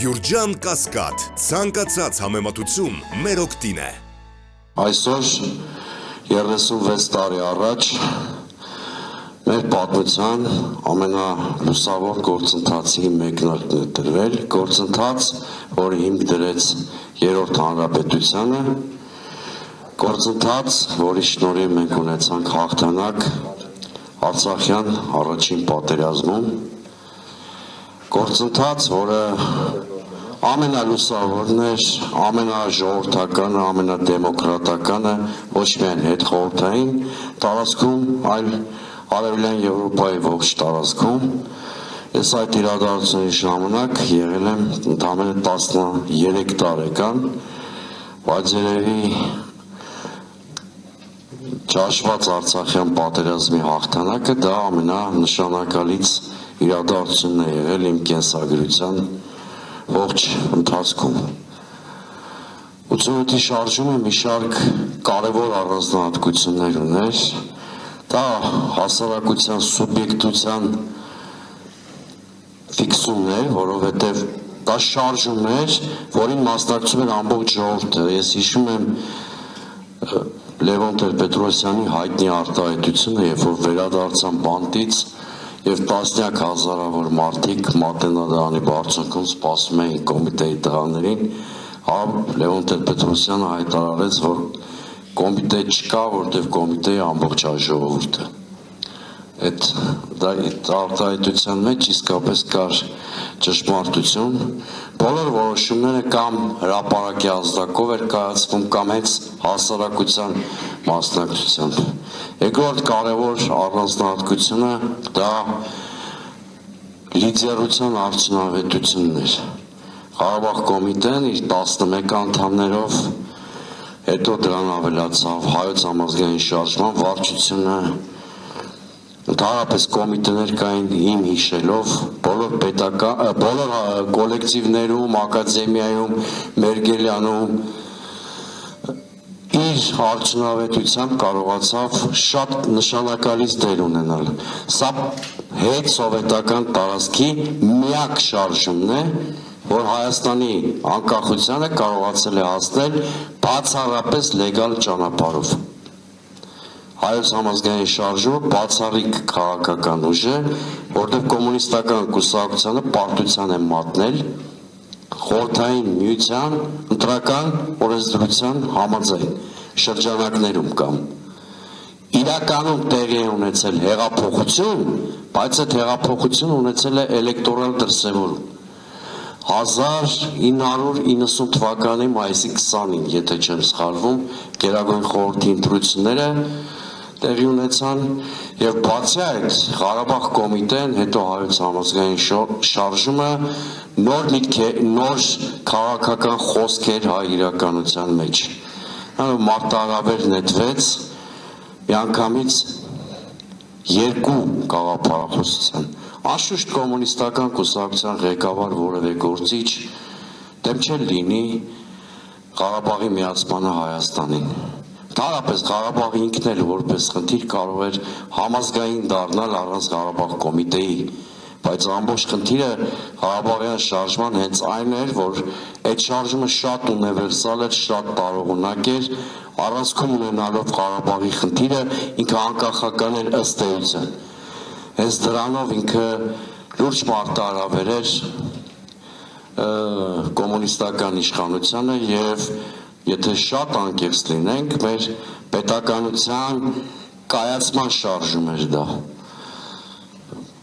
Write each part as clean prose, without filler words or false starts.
Գյուրջան Կասկադ, ցանկացած համեմատություն մեր օգտին է։ Այսօր 36 տարի առաջ մեր պատմության ամենալուսավոր գործընթացի մեկնարկն է տրվել, գործընթաց, որը հիմք դրեց Երրորդ հանրապետությանը, գործընթաց, որի շնորհիվ մենք ունեցանք հաղթանակ Արցախյան առաջին պատերազմում, գործընթաց, որը ամենալուսավորն էր, ամենաժողովրդականը, ամենադեմոկրատականը, ոչ միայն հետխորհրդային տարածքում, այլ Արևելյան Եվրոպայի ողջ տարածքում։ Ես այդ իրադարձությունների ժամանակ եղել եմ ընդամենը 13 տարեկան, բայց երևի ճաշված Արցախյան պատերազմի հաղթանակը դա ամենանշանակալից իրադարձությունն է եղել իմ կենսագրության ողջ ընթացքում։ 88-ի շարժումը մի շարք կարևոր առանձնահատկություններ ուներ, դա հասարակության սուբյեկտության ֆիքսումն էր, որովհետև դա շարժում էր, որին մասնակցում էր ամբողջ ժողովուրդը։ Ես հիշում եմ Լևոն Տեր-Պետրոսյանի հայտնի արտահայտությունը, երբ որ վերադարձան բանտից եւ տասնյակ հազարավոր մարդիկ Մատենադարանի բարձունքում սպասում էին կոմիտեի տղաներին, Լևոն Տեր-Պետրոսյանը հայտարարեց, որ կոմիտե չկա, որտեղ կոմիտեի ամբողջ ժողովուրդը։ Այդ արտահայտության մեջ իսկապես կար ճշմարտություն, բոլոր որոշումները կամ հրապարակի ազդակով էր կայացվում, կամ հենց հասարակության մասնակցությամբ։ Երկրորդ կարևոր առանձնահատկությունը դա լիդերության արդյունավետությունն էր։ Ղարաբաղ կոմիտեն իր 11 անդամներով, հետո դրան ավելացավ Հայոց համազգային շարժման վարչությունը, ընդհանրապես կոմիտեներ կային իմ հիշելով, բոլոր կոլեկտիվներում, ակադեմիայում, Մերգելյանում, իր արդյունավետությամբ կարողացավ շատ նշանակալից դեր ունենալ։ Սա հետ-սովետական տարածքի միակ շարժումն է, որ Հայաստանի անկախությանը կարողացել է հասնել բացառապես լեգալ ճանապարհով։ Հայոց համազգային շարժումը բացառիկ քաղաքական ուժ է, որտեղ կոմունիստական կուսակցությանը պարտության է մատնել խորհրդային միության ընտրական օրենսդրության համաձայն շրջանակներում կամ իրականում տեղի է ունեցել հեղափոխություն, բայց այդ հեղափոխությունը ունեցել է էլեկտորալ դրսևորում։ 1990 թվականի մայիսի 20-ին, եթե չեմ սխալվում, Գերագույն խորհրդի ընտրությունները տեղի ունեցան եւ բացի այդ Ղարաբաղ կոմիտեն, հետո Հայոց համազգային շարժումը նոր քաղաքական խոսքեր հայ իրականության մեջ։ Մարտահրավեր նետվեց միանգամից երկու գաղափարախոսության։ Անշուշտ կոմունիստական կուսակցության ղեկավար որևէ գործիչ դեմ չէր լինի Ղարաբաղի միացմանը Հայաստանին։ Ընդհանրապես Ղարաբաղը ինքն էլ որպես խնդիր կարող էր համազգային դառնալ առանց Ղարաբաղ կոմիտեի, բայց ամբողջ խնդիրը Ղարաբաղյան շարժման հենց այն էր, որ այդ շարժումը շատ ունիվերսալ էր, շատ տարողունակ էր, առանցքում ունենալով Ղարաբաղի խնդիրը ինքը անկախական էր ըստ էության։ Հենց դրանով ինքը լուրջ մարտահրավեր էր կոմունիստական իշխանությանը եւ եթե շատ անկեղծ լինենք, մեր պետականության կայացման շարժում էր դա։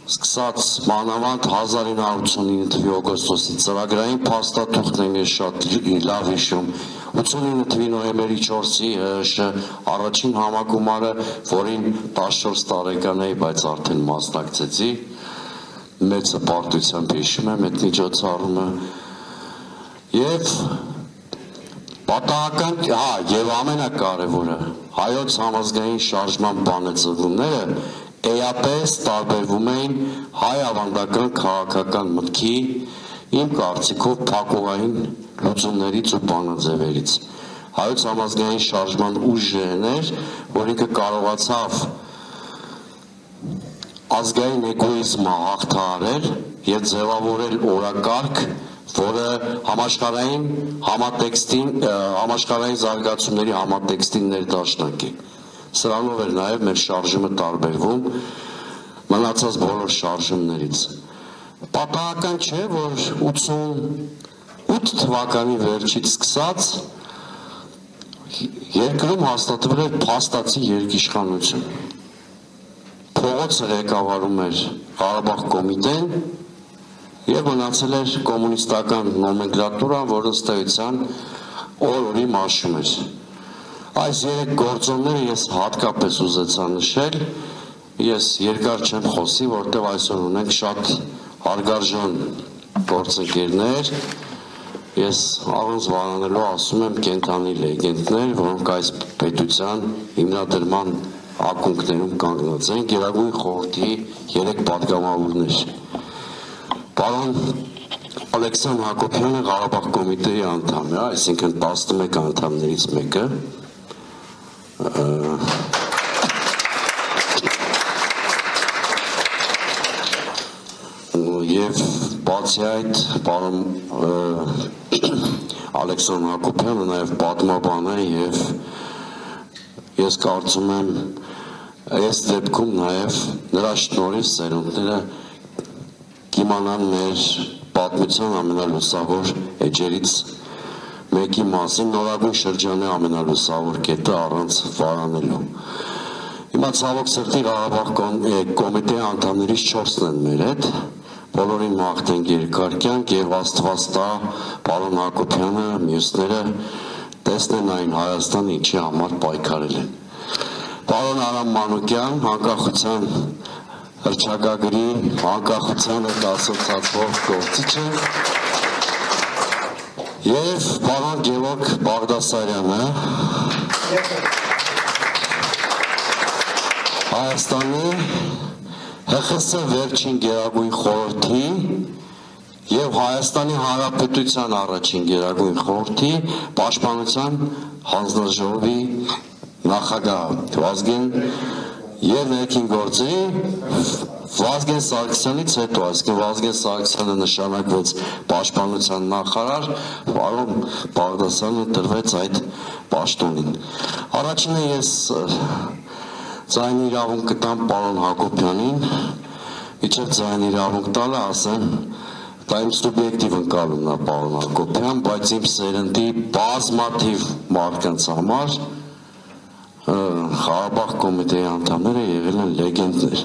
Սկսած մանավանդ 1989 թվականի օգոստոսի ծրագրային փաստաթուղթերն են շատ լավ հիշում, 89 թվականի նոյեմբերի 4-ի առաջին համագումարը, որին 14 տարեկան էի, բայց արդեն մասնակցեցի, մեծ հպարտությամբ հիշում եմ այդ միջոցառումը եւ պատահական, եւ ամենակարևորը, Հայոց համազգային շարժման բանաձևումները էապես տարբերվում էին հայ ավանդական քաղաքական մտքի, իմ կարծիքով փակուղային լուծումներից ու բանաձևերից։ Հայոց համազգային շարժման ուժերն էր, որ ինքը կարողացավ ազգային էգոիզմը հաղթահարել եւ ձևավորել օրակարգ, որը համաշխարհային զարգացումների համատեքստին ներդաշնակ է։ Սրանով էր նաև մեր շարժումը տարբերվում մնացած բոլոր շարժումներից։ Պատահական չէ, որ 88 թվականի վերջից սկսած երկրում հաստատվել էր փաստացի երկիշխանություն։ Փողոցը ղեկավարում էր Ղարաբաղ կոմիտեն եւ մնացել էր կոմունիստական նոմենկլատուրան, որը ըստ էության օր-օրի մաշում էր։ Այս երեք գործոնները ես հատկապես ուզեցա նշել, ես երկար չեմ խոսի, որտեղ այսօր ունենք շատ հարգարժան գործընկերներ, ես առանց վարանելու ասում եմ կենթանի լեգենդներ, որոնք այս պետության հիմնադրման ակունքներում կանգնած են, Գերագույն խորհրդի 3 պատգամավորներ։ Պարոն Ալեքսան Հակոբյանը Ղարաբաղ կոմիտեի անդամ է, այսինքն 11 անդամներից մեկը, եւ բացի այդ պարոն Ալեքսան Հակոբյանը նաև պատմաբան է եւ ես կարծում եմ այս դեպքում նաև նրա շնորհիվ սերունդները կիմանան մեր պատմության ամենալուսավոր էջերից մեկի մասին, նորագույն շրջանի ամենալուսավոր կետը առանց վարանելու։ Հիմա ցավոք սրտի Ղարաբաղ կոմիտեի անդամներից 4-ն են մեր հետ, բոլորին մաղթենք երկար կյանք եւ Աստված տա պարոն Հակոբյանը, մյուսները տեսնեն այն Հայաստանը ինչի համար պայքարել են։ Պարոն Արամ Մանուկյան, անկախության հռչակագրի անկախությանը ասոցացվող գործիչը եւ պարոն Գևորգ Բաղդասարյանը, Հայաստանի ՀԽՍ վերջին Գերագույն խորհրդի եւ Հայաստանի Հանրապետության առաջին Գերագույն խորհրդի պաշտպանության հանձնաժողովի նախագահ Վազգեն եւ ներքին գործերի Վազգեն Սարգսյանից հետո, այսինքն Վազգեն Սարգսյանը նշանակվեց պաշտպանության նախարար, պարոն Բաղդասարյանը տրվեց այդ պաշտոնին։ Առաջինը ես ձայնի իրավունք կտամ պարոն Հակոբյանին, միջև ձայնի իրավունք տալը ասեմ, դա իմ սուբյեկտիվ ընկալումն է պարոն Հակոբյան, բայց իմ սերնդի բազմաթիվ մարդկանց համար Ղարաբաղ կոմիտեի անդամները եղել են լեգենդներ։